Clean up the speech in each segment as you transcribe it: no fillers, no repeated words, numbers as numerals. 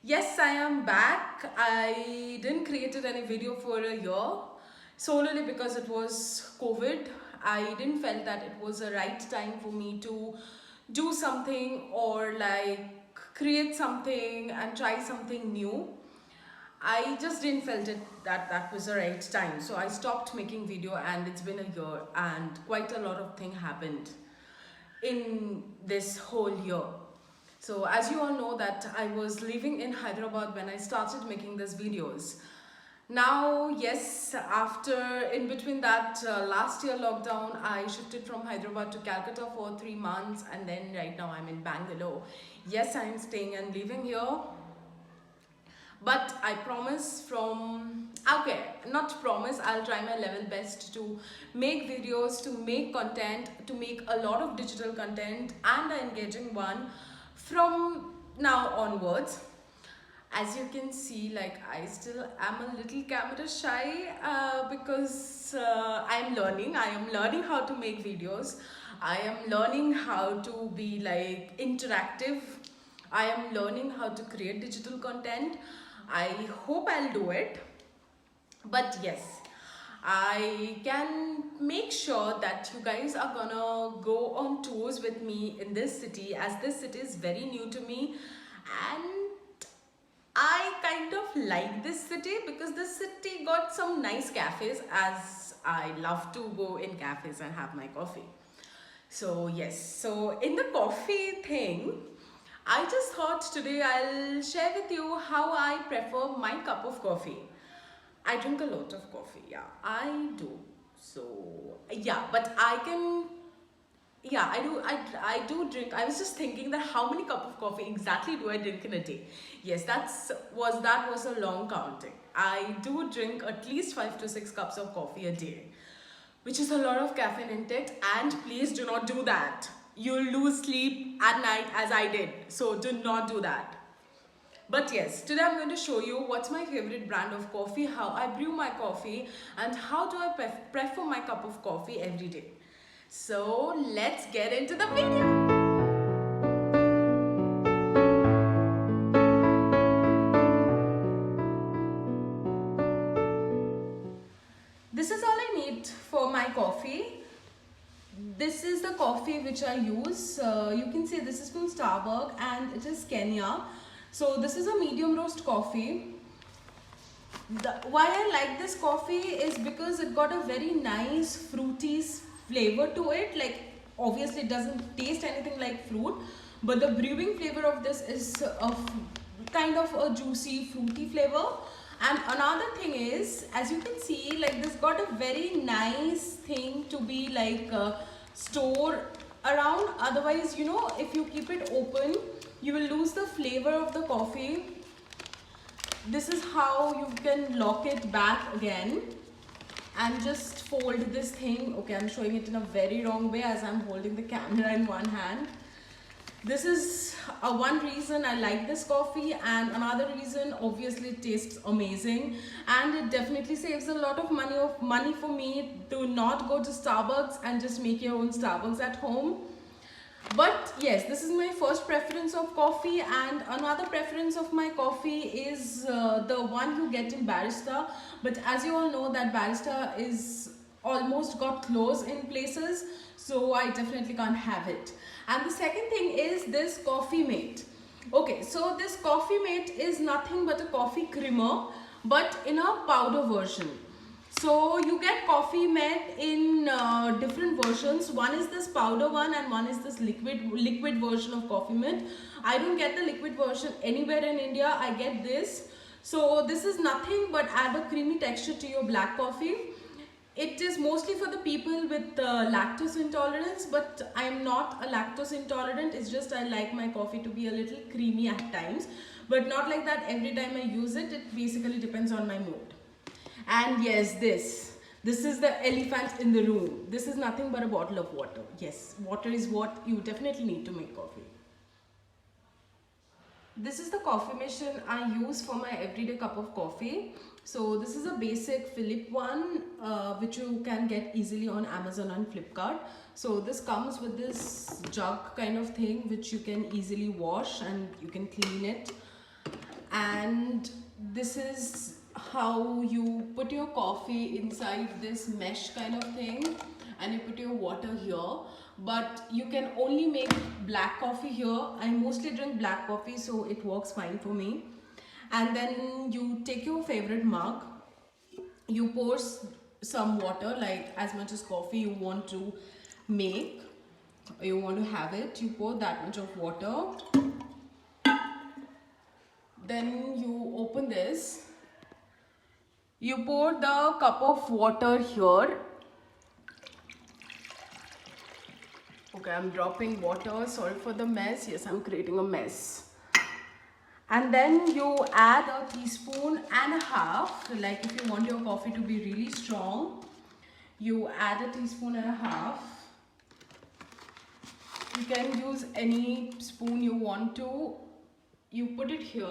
Yes, I am back. I didn't created any video for a year solely because it was COVID. I didn't felt that it was the right time for me to do something or like create something and try something new. I just didn't felt it that was the right time. So I stopped making video and it's been a year and quite a lot of thing happened in this whole year. So as you all know that I was living in Hyderabad when I started making these videos. Now, yes, after in between that last year lockdown, I shifted from Hyderabad to Calcutta for 3 months and then right now I'm in Bangalore. Yes, I'm staying and living here. But I promise not promise, I'll try my level best to make videos, to make content, to make a lot of digital content and an engaging one from now onwards. As you can see, like I still am a little camera shy because I am learning how to make videos. I am learning how to be like interactive. I am learning how to create digital content. I hope I'll do it. But yes, I can make sure that you guys are gonna go on tours with me in this city, as this city is very new to me and I kind of like this city because this city got some nice cafes, as I love to go in cafes and have my coffee. So yes, so in the coffee thing, I just thought today I'll share with you how I prefer my cup of coffee. I drink a lot of coffee, yeah, I do. So yeah, but I can, yeah, I do drink. I was just thinking that how many cup of coffee exactly do I drink in a day? Yes, that was a long counting. I do drink at least 5 to 6 cups of coffee a day, which is a lot of caffeine intake. And please do not do that. You'll lose sleep at night as I did. So do not do that. But yes, today I'm going to show you what's my favorite brand of coffee, how I brew my coffee, and how do I prefer my cup of coffee every day. So let's get into the video. This is all I need for my coffee. This is the coffee which I use. You can say this is from Starbucks and it is Kenya. So this is a medium roast coffee. Why I like this coffee is because it got a very nice fruity flavor to it. Like obviously it doesn't taste anything like fruit, but the brewing flavor of this is of kind of a juicy fruity flavor. And another thing is, as you can see, like this got a very nice thing to be like store around. Otherwise, you know, if you keep it open, you will lose the flavor of the coffee. This is how you can lock it back again and just fold this thing. Okay, I'm showing it in a very wrong way as I'm holding the camera in one hand. This is one reason I like this coffee, and another reason obviously it tastes amazing and it definitely saves a lot of money for me to not go to Starbucks and just make your own Starbucks at home. But yes, this is my first preference of coffee, and another preference of my coffee is the one you get in Barista. But as you all know that Barista is almost got closed in places, so I definitely can't have it. And the second thing is this Coffee Mate. Okay, so this Coffee Mate is nothing but a coffee creamer, but in a powder version. So you get Coffee Mate in different versions. One is this powder one and one is this liquid version of Coffee Mate. I don't get the liquid version anywhere in India. I get this. So this is nothing but add a creamy texture to your black coffee. It is mostly for the people with lactose intolerance, but I am not a lactose intolerant. It's just I like my coffee to be a little creamy at times, but not like that every time I use it. It basically depends on my mood. And yes, this is the elephant in the room. This is nothing but a bottle of water. Yes, water is what you definitely need to make coffee. This is the coffee machine I use for my everyday cup of coffee. So this is a basic Philip one which you can get easily on Amazon and Flipkart. So this comes with this jug kind of thing which you can easily wash and you can clean it. and this is how you put your coffee inside this mesh kind of thing, and you put your water here. But you can only make black coffee here. I mostly drink black coffee, so it works fine for me. And then you take your favorite mug, you pour some water, like as much as coffee you want to make, you want to have it, you pour that much of water. Then you open this, you pour the cup of water here. Okay, I'm dropping water, sorry for the mess. Yes, I'm creating a mess. And then you add a teaspoon and a half, like if you want your coffee to be really strong, you add a teaspoon and a half. You can use any spoon you want to. You put it here.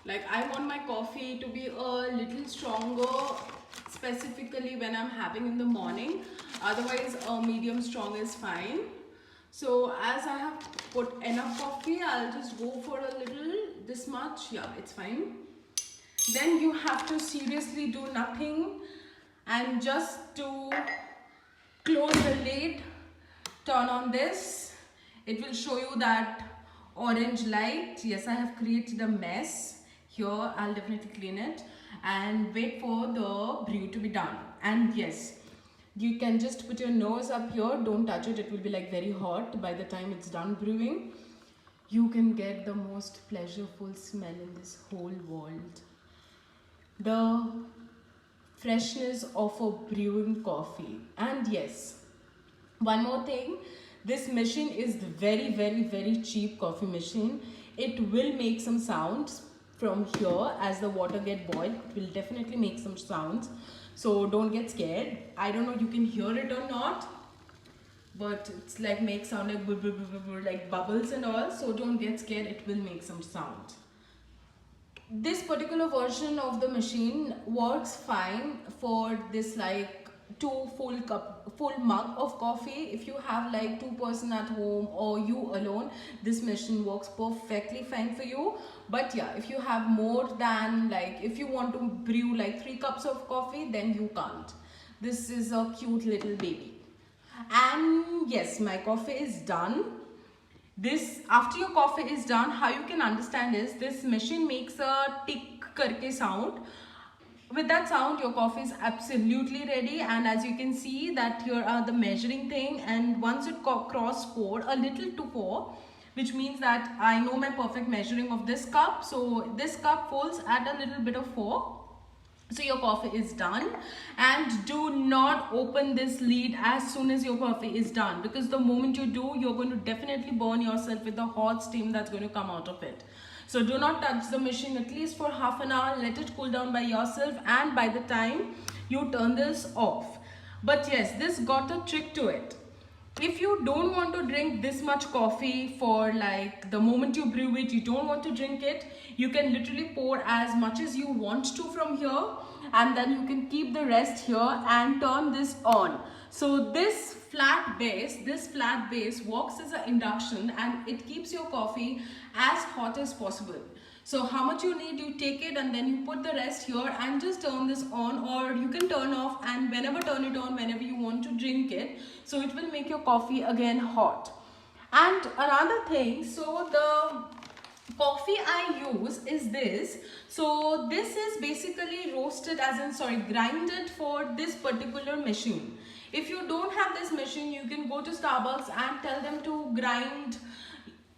Like I want my coffee to be a little stronger, specifically when I'm having in the morning. Otherwise a medium strong is fine. So as I have put enough coffee, I'll just go for a little, this much. Yeah, it's fine. Then you have to seriously do nothing, and just to close the lid, turn on this. It will show you that orange light. Yes, I have created a mess here. I'll definitely clean it and wait for the brew to be done. And yes, you can just put your nose up here, don't touch it, it will be like very hot by the time it's done brewing. You can get the most pleasureful smell in this whole world. The freshness of a brewing coffee. And yes, one more thing, this machine is very cheap coffee machine. It will make some sounds from here as the water get boiled. It will definitely make some sounds, so don't get scared. I don't know you can hear it or not, but it's like make sound like blah, blah, blah, blah, like bubbles and all, so don't get scared, it will make some sound. This particular version of the machine works fine for this like full mug of coffee. If you have like 2 person at home or you alone, this machine works perfectly fine for you. But yeah, if you have more than, like if you want to brew like 3 cups of coffee, then you can't. This is a cute little baby. And yes, my coffee is done. This, after your coffee is done, how you can understand is this machine makes a tick karke sound. With that sound, your coffee is absolutely ready. And as you can see that here are the measuring thing, and once it cross pour, a little to pour, which means that I know my perfect measuring of this cup. So this cup falls at a little bit of pour. So your coffee is done. And do not open this lid as soon as your coffee is done, because the moment you do, you're going to definitely burn yourself with the hot steam that's going to come out of it. So do not touch the machine at least for half an hour. Let it cool down by yourself, and by the time you turn this off. But yes, this got a trick to it. If you don't want to drink this much coffee for like the moment you brew it, you don't want to drink it, you can literally pour as much as you want to from here, and then you can keep the rest here and turn this on. So this flat base works as an induction, and it keeps your coffee as hot as possible. So how much you need, you take it and then you put the rest here and just turn this on, or you can turn off and whenever turn it on whenever you want to drink it. So it will make your coffee again hot. And another thing, so the coffee I use is this. So this is basically roasted, as in grinded for this particular machine. If you don't have this machine, you can go to Starbucks and tell them to grind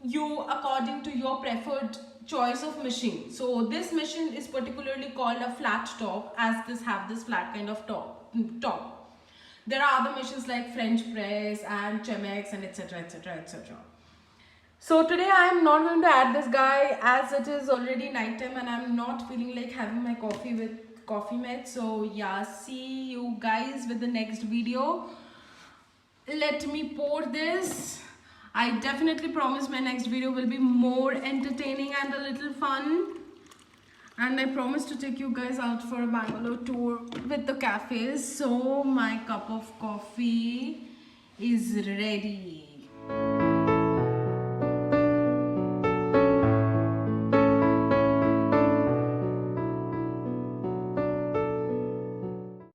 you according to your preferred choice of machine. So this machine is particularly called a flat top, as this have this flat kind of top. There are other machines like French press and Chemex and etc, etc, etc. So today I am not going to add this guy, as it is already night time and I'm not feeling like having my coffee with Coffee Mate. So yeah, see you guys with the next video. Let me pour this. I definitely promise my next video will be more entertaining and a little fun. And I promise to take you guys out for a Bangalore tour with the cafes. So my cup of coffee is ready.